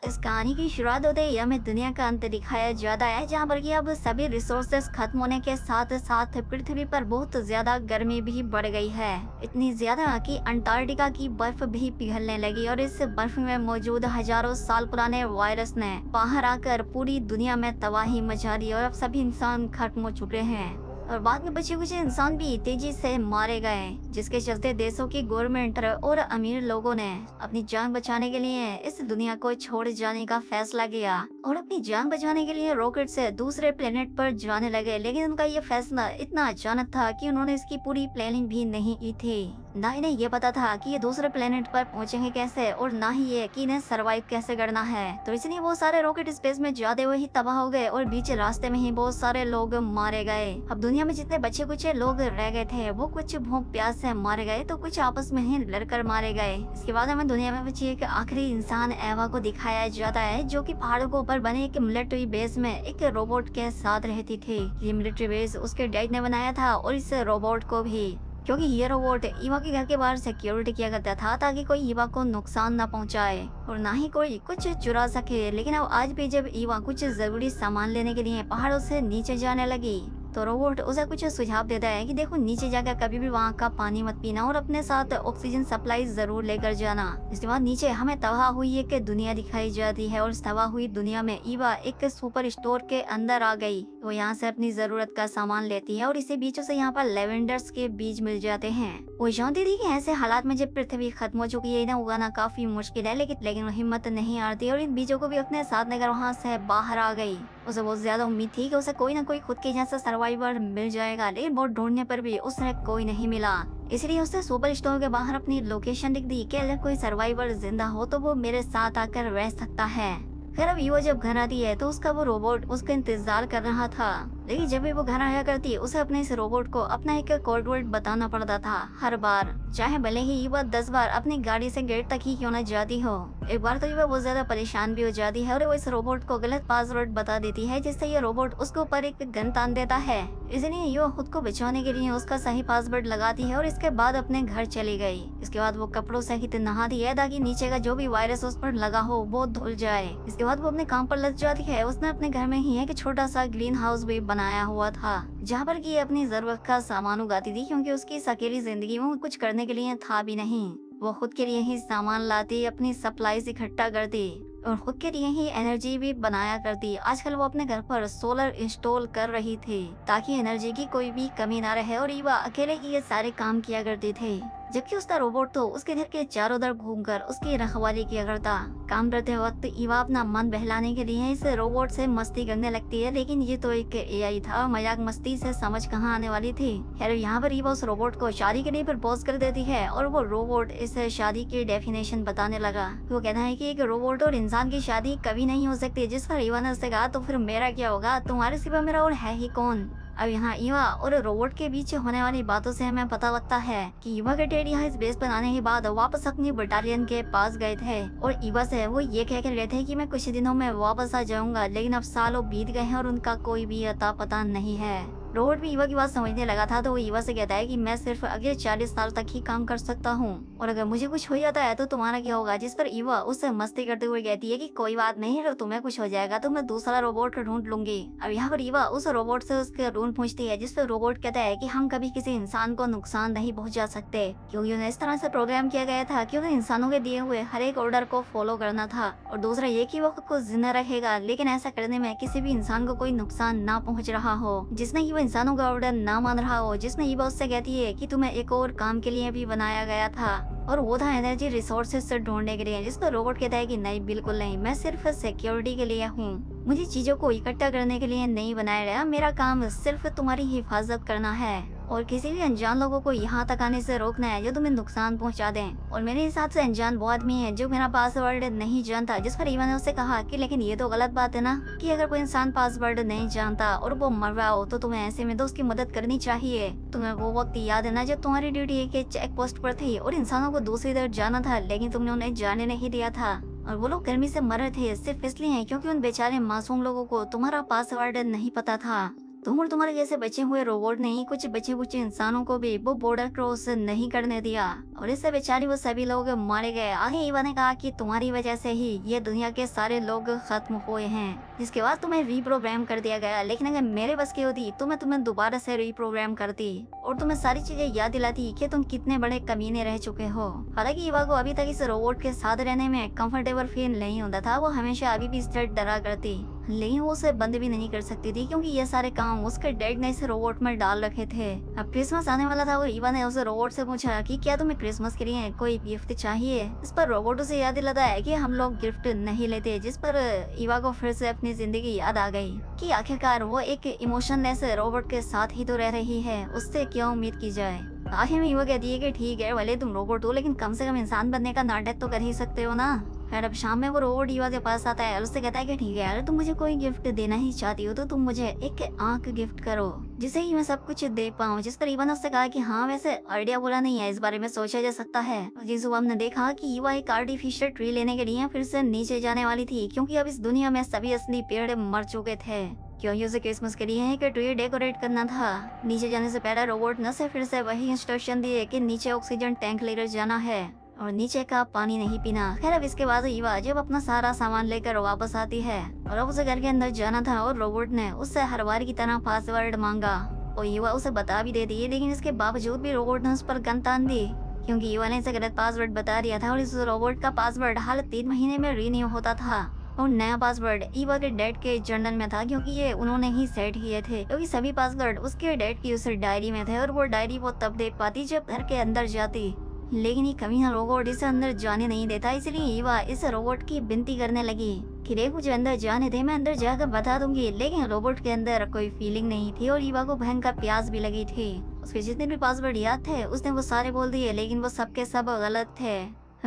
इस कहानी की शुरुआत होते ही हमें दुनिया का अंत दिखाया जाता है, जहाँ पर कि अब सभी रिसोर्सेस खत्म होने के साथ साथ पृथ्वी पर बहुत ज्यादा गर्मी भी बढ़ गई है। इतनी ज्यादा कि अंटार्कटिका की बर्फ भी पिघलने लगी और इस बर्फ में मौजूद हजारों साल पुराने वायरस ने बाहर आकर पूरी दुनिया में तबाही मचा दी और अब सभी इंसान खत्म हो चुके हैं। और बाद में बचे कुछ इंसान भी तेजी से मारे गए, जिसके चलते देशों की गवर्नमेंट और अमीर लोगों ने अपनी जान बचाने के लिए इस दुनिया को छोड़ जाने का फैसला किया और अपनी जान बचाने के लिए रॉकेट से दूसरे प्लेनेट पर जाने लगे। लेकिन उनका ये फैसला इतना अचानक था कि उन्होंने इसकी पूरी प्लानिंग भी नहीं की थी। ना इन्हें ये पता था कि ये दूसरे प्लेनेट पर पहुंचेंगे कैसे और ना ही ये कि इन्हें सरवाइव कैसे करना है। तो इसलिए वो सारे रॉकेट स्पेस में जाते हुए ही तबाह हो गए और बीच रास्ते में ही बहुत सारे लोग मारे गए। अब दुनिया में जितने बचे कुछ लोग रह गए थे वो कुछ भूख प्यास से मारे गए तो कुछ आपस में ही लड़कर मारे गए। इसके बाद हमें दुनिया में बची एक आखिरी इंसान एवा को दिखाया जाता है, जो कि पहाड़ों के ऊपर बने एक मिलिट्री बेस में एक रोबोट के साथ रहती थी। ये मिलिट्री बेस उसके डैड ने बनाया था और इस रोबोट को भी, क्योंकि ये रोबोट ईवा के घर के बाहर सिक्योरिटी किया करता था ताकि कोई ईवा को नुकसान न पहुंचाए और ना ही कोई कुछ चुरा सके। लेकिन अब आज भी जब ईवा कुछ जरूरी सामान लेने के लिए पहाड़ों से नीचे जाने लगी तो रोबोट उसे कुछ सुझाव देता है कि देखो, नीचे जाकर कभी भी वहाँ का पानी मत पीना और अपने साथ ऑक्सीजन सप्लाई जरूर लेकर जाना। इसके बाद नीचे हमें तबाह हुई एक दुनिया दिखाई जाती है और इस तबाह हुई दुनिया में ईवा एक सुपर स्टोर के अंदर आ गई। वो यहाँ से अपनी जरूरत का सामान लेती है और इसी बीचों से यहाँ पर लेवेंडर्स के बीज मिल जाते हैं। वो जानती थी कि ऐसे हालात में जब पृथ्वी खत्म हो चुकी है, इन्हें उगाना काफी मुश्किल है, लेकिन हिम्मत नहीं हारती और इन बीजों को भी अपने साथ लेकर वहाँ से बाहर आ गई। उसे बहुत ज्यादा उम्मीद थी कि उसे कोई ना कोई खुद के जैसा सर्वाइवर मिल जाएगा, लेकिन बहुत ढूंढने पर भी उसे कोई नहीं मिला। इसलिए उसने सुपर स्टोर के बाहर अपनी लोकेशन लिख दी कि अगर कोई सर्वाइवर जिंदा हो तो वो मेरे साथ आकर रह सकता है। फिर अब ईवा जब घर आती है तो उसका वो रोबोट उसका इंतजार कर रहा था, लेकिन जब भी वो घर आया करती उसे अपने इस रोबोट को अपना एक कोड वर्ड बताना पड़ता था हर बार, चाहे भले ही ईवा 10 बार अपनी गाड़ी से गेट तक ही क्यों न जाती हो। एक बार तो ईवा बहुत ज्यादा परेशान भी हो जाती है और वो इस रोबोट को गलत पासवर्ड बता देती है, जिससे ये रोबोट उसके ऊपर एक गन तान देता है। इसलिए ईवा खुद को बचाने के लिए उसका सही पासवर्ड लगाती है और इसके बाद अपने घर चली गई। इसके बाद वो कपड़ों सहित नहाती है ताकि नीचे का जो भी वायरस उस पर लगा हो वो धुल जाए। इसके बाद वो अपने काम पर लग जाती है। उसने अपने घर में ही एक छोटा सा ग्रीन हाउस भी बनाया हुआ था, जहाँ पर कि अपनी जरूरत का सामान उगाती थी, क्योंकि उसकी इस अकेली जिंदगी में कुछ करने के लिए था भी नहीं। वो खुद के लिए ही सामान लाती, अपनी सप्लाईज इकट्ठा करती और खुद के लिए ही एनर्जी भी बनाया करती। आजकल वो अपने घर पर सोलर इंस्टॉल कर रही थी ताकि एनर्जी की कोई भी कमी ना रहे और ईवा अकेले ही ये सारे काम किया करते थे, जबकि उसका रोबोट तो उसके घर के चारों तरफ घूमकर उसकी रखवाली किया करता। काम करते वक्त ईवा अपना मन बहलाने के लिए इस रोबोट से मस्ती करने लगती है, लेकिन ये तो एक एआई था, मजाक मस्ती से समझ कहाँ आने वाली थी। खैर यहाँ पर ईवा उस रोबोट को शादी के लिए प्रपोज कर देती है और वो रोबोट इस शादी की डेफिनेशन बताने लगा। वो कहता है कि एक रोबोट और इंसान की शादी कभी नहीं हो सकती। जिस पर ईवा ने उससे कहा तो फिर मेरा क्या होगा, तुम्हारे सिवा मेरा और है ही कौन। अब यहाँ ईवा और रोबोट के बीच होने वाली बातों से हमें पता लगता है कि ईवा के डैडी यहाँ इस बेस पर आने के बाद वापस अपनी बटालियन के पास गए थे और ईवा से वो ये कह कर गए थे कि मैं कुछ दिनों में वापस आ जाऊंगा, लेकिन अब सालों बीत गए हैं और उनका कोई भी अता पता नहीं है। रोबोट भी ईवा की बात समझने लगा था तो वो ईवा से कहता है कि मैं सिर्फ अगले 40 साल तक ही काम कर सकता हूँ और अगर मुझे कुछ हो जाता है तो तुम्हारा क्या होगा। जिस पर ईवा उससे मस्ती करते हुए कहती है कि कोई बात नहीं, अगर तुम्हें कुछ हो जाएगा तो मैं दूसरा रोबोट ढूंढ लूंगी। अब यहाँ पर ईवा उस रोबोट से उसके रूल पूछती है, जिस पर रोबोट कहता है कि हम कभी किसी इंसान को नुकसान नहीं पहुँचा सकते, क्योंकि उन्हें इस तरह से प्रोग्राम किया गया था कि उन्हें इंसानों के दिए हुए हर एक ऑर्डर को फॉलो करना था। और दूसरा ये कि वो खुद को जिंदा रखेगा, लेकिन ऐसा करने में किसी भी इंसान को कोई नुकसान ना पहुँच रहा हो, जिसने वो इंसानों का ऑर्डर ना मान रहा हो। जिसमें ईवा उससे कहती है कि तुम्हें एक और काम के लिए भी बनाया गया था और वो था एनर्जी रिसोर्सेज से ढूंढने के लिए। जिस पर रोबोट कहता है कि नहीं, बिल्कुल नहीं, मैं सिर्फ सिक्योरिटी के लिए हूँ, मुझे चीजों को इकट्ठा करने के लिए नहीं बनाया गया, मेरा काम सिर्फ तुम्हारी हिफाजत करना है और किसी भी अनजान लोगों को यहाँ तक आने से रोकना है जो तुम्हें नुकसान पहुँचा दें। और मेरे हिसाब से अनजान वो आदमी है जो मेरा पासवर्ड नहीं जानता। जिस पर ईवा ने उससे कहा कि लेकिन ये तो गलत बात है ना, कि अगर कोई इंसान पासवर्ड नहीं जानता और वो मर रहा हो तो तुम्हें ऐसे में तो उसकी मदद करनी चाहिए। तुम्हें वो वक्त याद है ना जब तुम्हारी ड्यूटी एक चेक पोस्ट पर थी और इंसानों को दूसरी तरफ जाना था, लेकिन तुमने उन्हें जाने नहीं दिया था और वो लोग गर्मी से मर रहे थे सिर्फ इसलिए क्योंकि उन बेचारे मासूम लोगों को तुम्हारा पासवर्ड नहीं पता था। तुम और तुम्हारे जैसे बचे हुए रोबोट ने ही कुछ बचे कुछ इंसानों को भी वो बॉर्डर क्रॉस नहीं करने दिया और इससे बेचारी वो सभी लोग मारे गए। आगे ईवा ने कहा कि तुम्हारी वजह से ही ये दुनिया के सारे लोग खत्म हुए हैं, जिसके बाद तुम्हें रीप्रोग्राम कर दिया गया। लेकिन अगर मेरे बस की होती तो मैं तुम्हें दोबारा से रीप्रोग्राम करती और तुम्हें सारी चीजें याद दिलाती कि तुम कितने बड़े कमीने रह चुके हो। हालांकि ईवा को अभी तक इस रोबोट के साथ रहने में कंफर्टेबल फील नहीं होता था। वो हमेशा अभी भी इससे डरा करती, लेकिन वो उसे बंद भी नहीं कर सकती थी क्योंकि ये सारे काम उसके डैड ने इस रोबोट में डाल रखे थे। अब क्रिसमस आने वाला था और ईवा ने उस रोबोट से पूछा कि क्या तुम्हें क्रिसमस के लिए कोई गिफ्ट चाहिए। इस पर रोबोट उसे याद दिलाता है कि हम लोग गिफ्ट नहीं लेते, जिस पर ईवा को फिर से अपनी जिंदगी याद आ गई कि आखिरकार वो एक इमोशनलेस रोबोट के साथ ही तो रह रही है, उससे क्या उम्मीद की जाए। आखिर में ईवा कहती है कि ठीक है, भले तुम रोबोट हो लेकिन कम से कम इंसान बनने का नाटक तो कर ही सकते हो ना। खैर अब शाम में वो रोबोट ईवा के पास आता है और उससे कहता है कि ठीक है यार, तुम मुझे कोई गिफ्ट देना ही चाहती हो तो तुम मुझे एक आंख गिफ्ट करो जिसे ही मैं सब कुछ दे पाऊँ। जिस पर ईवा ने उससे कहा कि हाँ वैसे आइडिया बुरा नहीं है, इस बारे में सोचा जा सकता है। जिस सुबह हमने देखा कि ईवा एक आर्टिफिशियल ट्री लेने के लिए फिर से नीचे जाने वाली थी क्योंकि अब इस दुनिया में सभी असली पेड़ मर चुके थे, क्योंकि उसे क्रिसमस के लिए एक ट्री डेकोरेट करना था। नीचे जाने से पहले रोबोट ने से फिर से वही इंस्ट्रक्शन दिए कि नीचे ऑक्सीजन टैंक लेकर जाना है और नीचे का पानी नहीं पीना। खैर अब इसके बाद ईवा जब अपना सारा सामान लेकर वापस आती है और अब उसे घर के अंदर जाना था और रोबोट ने उससे हर बार की तरह पासवर्ड मांगा और ईवा उसे बता भी देती है, लेकिन इसके बावजूद भी रोबोट ने उस पर गन तान दी क्योंकि ईवा ने इसे गलत पासवर्ड बता दिया था और इस रोबोट का पासवर्ड हर 3 महीने में रीन्यू होता था और नया पासवर्ड ईवा के डैड के जर्नल में था क्योंकि ये उन्होंने ही सेट किए थे, क्योंकि सभी पासवर्ड उसके डैड की उस डायरी में थे और वो डायरी वो तब देख पाती जब घर के अंदर जाती। लेकिन ये कमीना रोबोट इसे अंदर जाने नहीं देता, इसलिए ईवा इस रोबोट की विनती करने लगी कि देख मुझे अंदर जाने दे, मैं अंदर जाकर बता दूंगी। लेकिन रोबोट के अंदर कोई फीलिंग नहीं थी और ईवा को भयंकर प्यास भी लगी थी। उसके जितने भी पासवर्ड याद थे उसने वो सारे बोल दिए, लेकिन वो सबके सब गलत थे।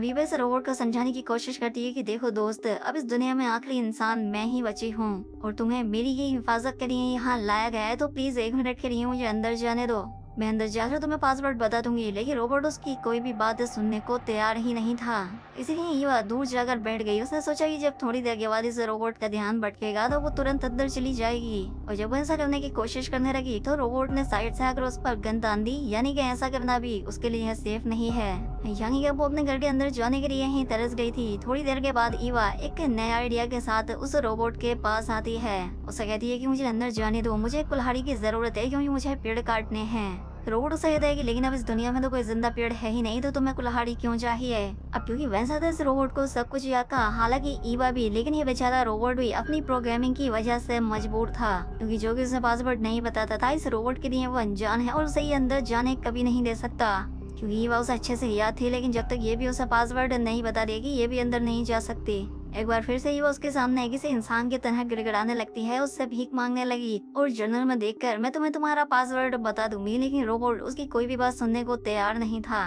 ईवा इस रोबोट को समझाने की कोशिश करती है कि देखो दोस्त, अब इस दुनिया में आखिरी इंसान मैं ही बची हूँ और तुम्हें मेरी ही हिफाजत के लिए यहाँ लाया गया है, तो प्लीज 1 मिनट के लिए मुझे अंदर जाने दो, मैं अंदर जाकर तुम्हें पासवर्ड बता दूंगी। लेकिन रोबोट उसकी कोई भी बात सुनने को तैयार ही नहीं था, इसलिए ईवा दूर जाकर बैठ गई। उसने सोचा कि जब थोड़ी देर के बाद इस रोबोट का ध्यान भटकेगा तो वो तुरंत अंदर चली जाएगी और जब वो ऐसा करने की कोशिश करने लगी तो रोबोट ने साइड से आकर उस पर गन तान दी, यानी कि ऐसा करना भी उसके लिए सेफ नहीं है, यानी कि वो अपने घर के अंदर जाने के लिए ही तरस गई थी। थोड़ी देर के बाद ईवा एक नए आइडिया के साथ उस रोबोट के पास आती है। उसे कहती है कि मुझे अंदर जाने दो, मुझे कुल्हाड़ी की जरूरत है क्योंकि मुझे पेड़ काटने हैं। रोबोट उसे कहता है कि लेकिन अब इस दुनिया में तो कोई जिंदा पेड़ है ही नहीं, तो तुम्हें कुल्हाड़ी क्यों चाहिए। अब क्योंकि वैसा था इस रोबोट को सब कुछ याद था, हालांकि ईवा भी, लेकिन ये बेचारा रोबोट भी अपनी प्रोग्रामिंग की वजह से मजबूर था क्योंकि जो कि उसे पासवर्ड नहीं बताता था, इस रोबोट के लिए वो अनजान है और उसे ये अंदर जाने कभी नहीं दे सकता क्योंकि ईवा उसे अच्छे से याद थी। लेकिन जब तक ये भी उसे पासवर्ड नहीं बता देगी ये भी अंदर नहीं जा सकती। एक बार फिर से ईवा उसके सामने किसी इंसान की तरह गिड़गिड़ाने लगती है, उससे भीख मांगने लगी और जर्नल में देखकर मैं तुम्हें तुम्हारा पासवर्ड बता दूंगी। लेकिन रोबोट उसकी कोई भी बात सुनने को तैयार नहीं था।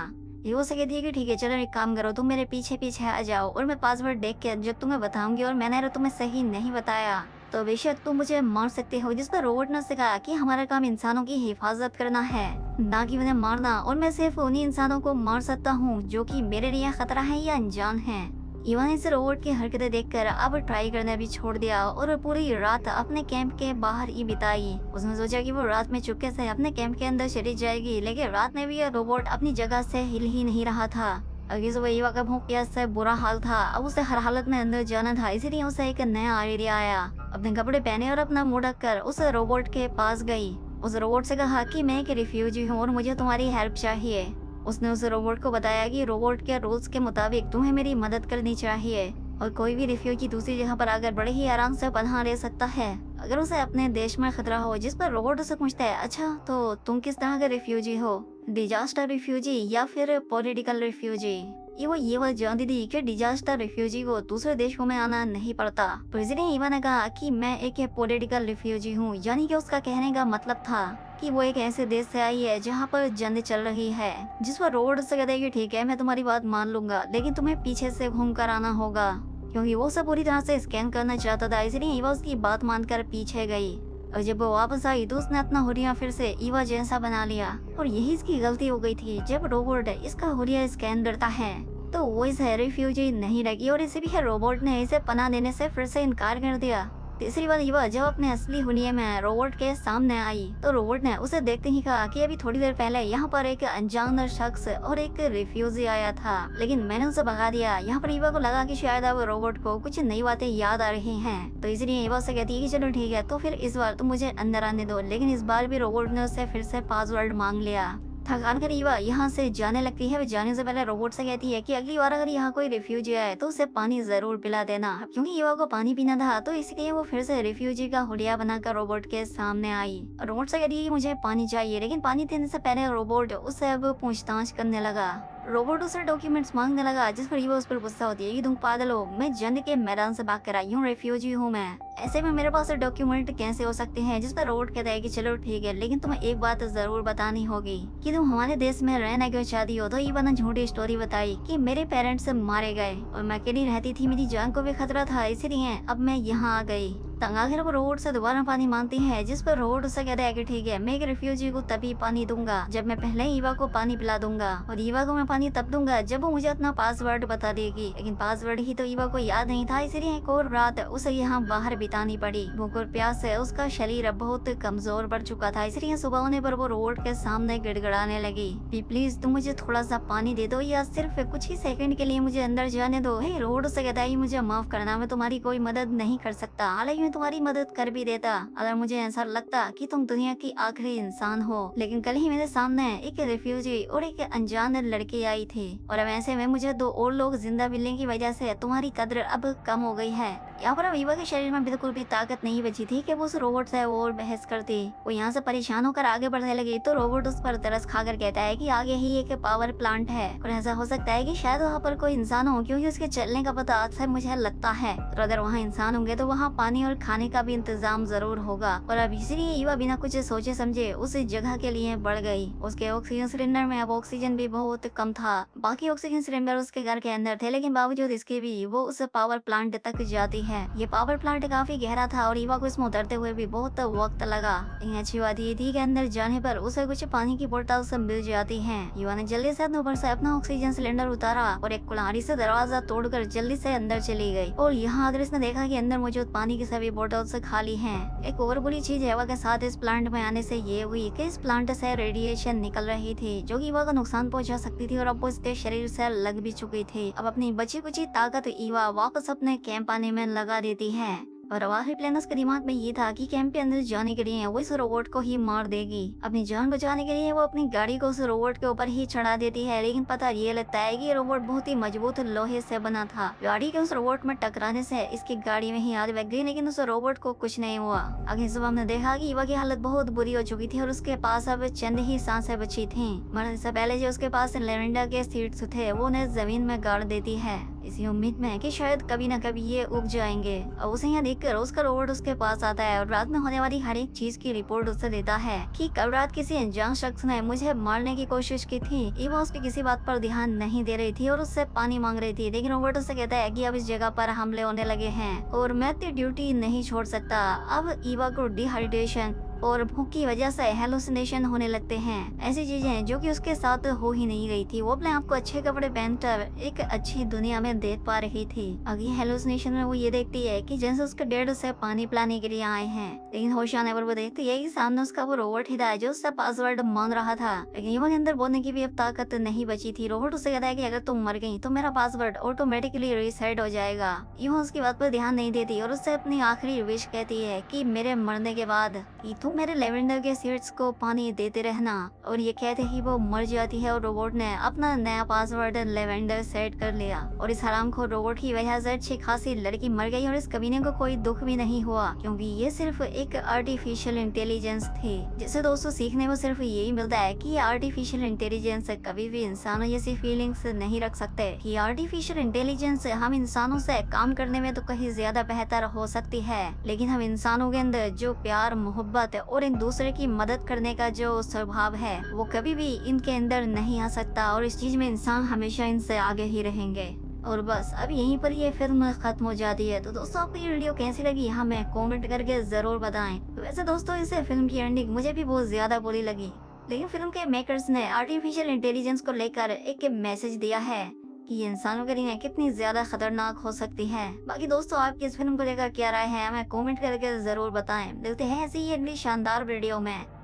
ये उसे कहती है कि ठीक है चलो एक काम करो, तुम मेरे पीछे पीछे आ जाओ और मैं पासवर्ड देख के जब तुम्हें बताऊंगी और मैंने तुम्हें सही नहीं बताया तो बेशक तुम मुझे मार सकते हो। जिस पर रोबोट ने कहा कि हमारा काम इंसानों की हिफाजत करना है, ना कि उन्हें मारना, और मैं सिर्फ उन्हीं इंसानों को मार सकता हूँ जो कि मेरे लिए खतरा है या अनजान है। ईवा ने इस रोबोट की हरकतें देखकर अब ट्राई करना भी छोड़ दिया और पूरी रात अपने कैंप के बाहर ही बिताई। उसने सोचा कि वो रात में चुपके से अपने कैंप के अंदर चली जाएगी, लेकिन रात में भी यह रोबोट अपनी जगह से हिल ही नहीं रहा था। अगली सुबह ईवा का भूख प्यास से बुरा हाल था, अब उसे हर हालत में अंदर जाना था, इसीलिए उसे एक नया आइडिया आया। अपने कपड़े पहने और अपना मुंह ढककर उस रोबोट के पास गई। उस रोबोट से कहा कि मैं एक रिफ्यूजी हूँ और मुझे तुम्हारी हेल्प चाहिए। उसने उस रोबोट को बताया कि रोबोट के रूल्स के मुताबिक तुम्हें मेरी मदद करनी चाहिए और कोई भी रिफ्यूजी दूसरी जगह पर आकर बड़े ही आराम से पनाह ले सकता है अगर उसे अपने देश में खतरा हो। जिस पर रोबोट उसे पूछता है, अच्छा तो तुम किस तरह का रिफ्यूजी हो, डिजास्टर रिफ्यूजी या फिर पॉलिटिकल रिफ्यूजी। ये वो जानती थी कि डिजास्टर रिफ्यूजी को दूसरे देशों में आना नहीं पड़ता, तो इसलिए ईवा ने कहा कि मैं एक पॉलिटिकल रिफ्यूजी हूँ, यानी कि उसका कहने का मतलब था कि वो एक ऐसे देश से आई है जहाँ पर जंग चल रही है। जिस पर रोबोट से कहता है कि ठीक है मैं तुम्हारी बात मान लूंगा, लेकिन तुम्हें पीछे से घूम कर आना होगा, क्योंकि वो सब पूरी तरह से स्कैन करना चाहता था। इसलिए ईवा उसकी बात मानकर पीछे गई और जब वो वापस आई तो उसने अपना हुलिया फिर से ईवा जैसा बना लिया और यही इसकी गलती हो गई थी। जब रोबोट इसका हुलिया स्कैन करता है तो वो इसे रिफ्यूजी नहीं लगी और इसी भी रोबोट ने इसे पनाह देने से फिर से इनकार कर दिया। तीसरी बार युवा जब अपने असली हुलिये में रोबोट के सामने आई तो रोबोट ने उसे देखते ही कहा कि अभी थोड़ी देर पहले यहाँ पर एक अनजान शख्स और एक रिफ्यूजी आया था, लेकिन मैंने उसे भगा दिया। यहाँ पर युवा को लगा कि शायद अब रोबोट को कुछ नई बातें याद आ रही हैं, तो इसलिए युवा से कहती है कि चलो ठीक है, तो फिर इस बार तुम मुझे अंदर आने दो। लेकिन इस बार भी रोबोट ने उससे फिर से पासवर्ड मांग लिया। थकान कर युवा यहाँ से जाने लगती है। वो जाने से पहले रोबोट से कहती है कि अगली बार अगर यहाँ कोई रिफ्यूजी आए तो उसे पानी जरूर पिला देना। क्योंकि युवा को पानी पीना था तो इसलिए वो फिर से रिफ्यूजी का हुलिया बनाकर रोबोट के सामने आई। रोबोट से कहती है कि मुझे पानी चाहिए, लेकिन पानी देने से पहले रोबोट उससे अब पूछताछ करने लगा। रोबोट उसे डॉक्यूमेंट्स मांगने लगा, जिस पर युवा उस पर गुस्सा होती है कि तुम पागल हो, मैं जंग के मैदान से भाग कर आई हूँ, रिफ्यूजी हूँ मैं, ऐसे में मेरे पास डॉक्यूमेंट कैसे हो सकते हैं। जिस पर रोबोट कहता है कि चलो ठीक है, लेकिन तुम्हें एक बात जरूर बतानी होगी कि तुम हमारे देश में रहना क्यों चाहती हो। तो युवा ने झूठी स्टोरी बताई कि मेरे पेरेंट्स मारे गए और मैं अकेली रहती थी, मेरी जान को भी खतरा था, इसलिए अब मैं यहाँ आ गई। तंग आखिर वो रोबोट से दोबारा पानी मांगती है, जिस पर रोबोट उसे कहता है कि ठीक है, मैं एक रिफ्यूजी को तभी पानी दूंगा जब मैं पहले ईवा को पानी पिला दूंगा, और ईवा को मैं पानी तब दूंगा जब वो मुझे अपना पासवर्ड बता देगी। लेकिन पासवर्ड ही तो ईवा को याद नहीं था, इसलिए एक और रात उसे यहाँ बाहर बितानी पड़ी। भूख और प्यास से उसका शरीर अब बहुत कमजोर पड़ चुका था, इसलिए सुबह होने पर वो रोबोट के सामने गिड़गिड़ाने लगी, प्लीज तुम मुझे थोड़ा सा पानी दे दो या सिर्फ कुछ ही सेकंड के लिए मुझे अंदर जाने दो। रोबोट उसे कहता है मुझे माफ करना, मैं तुम्हारी कोई मदद नहीं कर सकता, हालांकि मैं तुम्हारी मदद कर भी देता अगर मुझे ऐसा लगता कि तुम दुनिया की आखिरी इंसान हो। लेकिन कल ही मेरे सामने एक रिफ्यूजी और एक अनजान लड़की आई थी, और अब ऐसे में मुझे दो और लोग जिंदा मिलने की वजह से तुम्हारी कद्र अब कम हो गई है। यहाँ पर ईवा के शरीर में बिल्कुल भी ताकत नहीं बची थी कि वो उस रोबोट से और बहस करती। वो यहाँ से परेशान होकर आगे बढ़ने लगी तो रोबोट उस पर तरस खाकर कहता है कि आगे ही एक पावर प्लांट है और ऐसा हो सकता है कि शायद वहाँ पर कोई इंसान हो, क्योंकि उसके चलने का पता अक्सर मुझे लगता है, और अगर वहाँ इंसान होंगे तो वहाँ पानी और खाने का भी इंतजाम जरूर होगा। और अब इसीलिए ईवा बिना कुछ सोचे समझे उस जगह के लिए बढ़ गई। उसके ऑक्सीजन सिलेंडर में अब ऑक्सीजन भी बहुत कम था, बाकी ऑक्सीजन सिलेंडर उसके घर के अंदर थे, लेकिन बावजूद इसके भी वो उस पावर प्लांट तक जाती है। ये पावर प्लांट काफी गहरा था और ईवा को इसमें उतरते हुए भी बहुत वक्त लगा। अच्छी बात ये थी कि अंदर जाने पर उसे कुछ पानी की बोतल से मिल जाती है। ईवा ने जल्दी से अपने ऊपर से अपना ऑक्सीजन सिलेंडर उतारा और एक कुल्हाड़ी से दरवाजा तोड़कर जल्दी से अंदर चली गई। और यहाँ अगर इसने देखा कि अंदर मौजूद पानी की सभी बोतल खाली हैं। एक और बुरी चीज ईवा के साथ इस प्लांट में आने से ये हुई कि इस प्लांट से रेडिएशन निकल रही थी जो कि ईवा को नुकसान पहुंचा सकती थी, और अब वो इसके शरीर से लग भी चुकी थी। अब अपनी बची कुची ताकत ईवा वापस अपने कैंप आने में लगा देती है। और आखिरी प्लान उसके दिमाग में ये था कि कैंप के अंदर जाने के लिए वो इस रोबोट को ही मार देगी। अपनी जान बचाने के लिए वो अपनी गाड़ी को उस रोबोट के ऊपर ही चढ़ा देती है, लेकिन पता ये लगता है कि रोबोट बहुत ही मजबूत लोहे से बना था। गाड़ी के उस रोबोट में टकराने से इसकी गाड़ी में ही आग लग गई, लेकिन उस रोबोट को कुछ नहीं हुआ। अगली सुबह हमने देखा कि ईवा की हालत बहुत बुरी हो चुकी थी और उसके पास अब चंद ही सांसें बची थी। मरने से पहले जो उसके पास लेवेंडर के सीड्स थे वो उन्हें जमीन में गाड़ देती है, इसी उम्मीद में कि शायद कभी न कभी ये उग जाएंगे। और उसे यहाँ देखकर उसका रोबोट उसके पास आता है और रात में होने वाली हर एक चीज की रिपोर्ट उसे देता है कि कल रात किसी अनजान शख्स ने मुझे मारने की कोशिश की थी। ईवा उसकी किसी बात पर ध्यान नहीं दे रही थी और उससे पानी मांग रही थी, लेकिन रोबोट उससे कहता है कि अब इस जगह पर हमले होने लगे हैं और मैं अपनी ड्यूटी नहीं छोड़ सकता। अब ईवा को डिहाइड्रेशन और भूख की वजह से हेलुसिनेशन होने लगते हैं, ऐसी चीजें जो कि उसके साथ हो ही नहीं रही थी। वो अपने आप को अच्छे कपड़े पहनकर एक अच्छी दुनिया में देख पा रही थी। अगली हेलुसिनेशन में वो ये देखती है कि जैसे उसके डैड उसे पानी पिलाने के लिए आए हैं, लेकिन होश आने पर वो देखती है कि सामने उसका वो रोबोट ही था जो उससे पासवर्ड मांग रहा था। लेकिन ईवा के अंदर बोलने की भी अब ताकत नहीं बची थी। रोबोट उसे कहता है कि अगर तुम मर गई तो मेरा पासवर्ड ऑटोमेटिकली रीसेट हो जाएगा। ईवा उसकी बात पर ध्यान नहीं देती और उससे अपनी आखिरी विश कहती है कि मेरे मरने के बाद तुम मेरे लेवेंडर के सीड्स को पानी देते रहना। और ये कहते ही वो मर जाती है और रोबोट ने अपना नया पासवर्ड लेवेंडर सेट कर लिया। और इस हरामखोर रोबोट की वजह से अच्छी खासी लड़की मर गई और इस कमीने को कोई दुख भी नहीं हुआ, क्योंकि ये सिर्फ एक आर्टिफिशियल इंटेलिजेंस थी। जिसे दोस्तों सीखने को सिर्फ यही मिलता है कि आर्टिफिशियल इंटेलिजेंस कभी भी इंसानों जैसी फीलिंग्स नहीं रख सकते। कि आर्टिफिशियल इंटेलिजेंस हम इंसानों से काम करने में तो कहीं ज्यादा बेहतर हो सकती है, लेकिन हम इंसानों के अंदर जो प्यार मोहब्बत और एक दूसरे की मदद करने का जो स्वभाव है वो कभी भी इनके अंदर नहीं आ सकता, और इस चीज में इंसान हमेशा इनसे आगे ही रहेंगे। और बस अब यहीं पर ये फिल्म खत्म हो जाती है। तो दोस्तों आपको ये वीडियो कैसी लगी हमें कमेंट करके जरूर बताएं। तो वैसे दोस्तों इस फिल्म की एंडिंग मुझे भी बहुत ज्यादा बुरी लगी, लेकिन फिल्म के मेकर्स ने आर्टिफिशियल इंटेलिजेंस को लेकर एक मैसेज दिया है कि ये इंसानों के लिए कितनी ज्यादा खतरनाक हो सकती है। बाकी दोस्तों, आपकी इस फिल्म को लेकर क्या राय है, हमें कमेंट करके जरूर बताएं। मिलते हैं ऐसी ही अगली शानदार वीडियो में।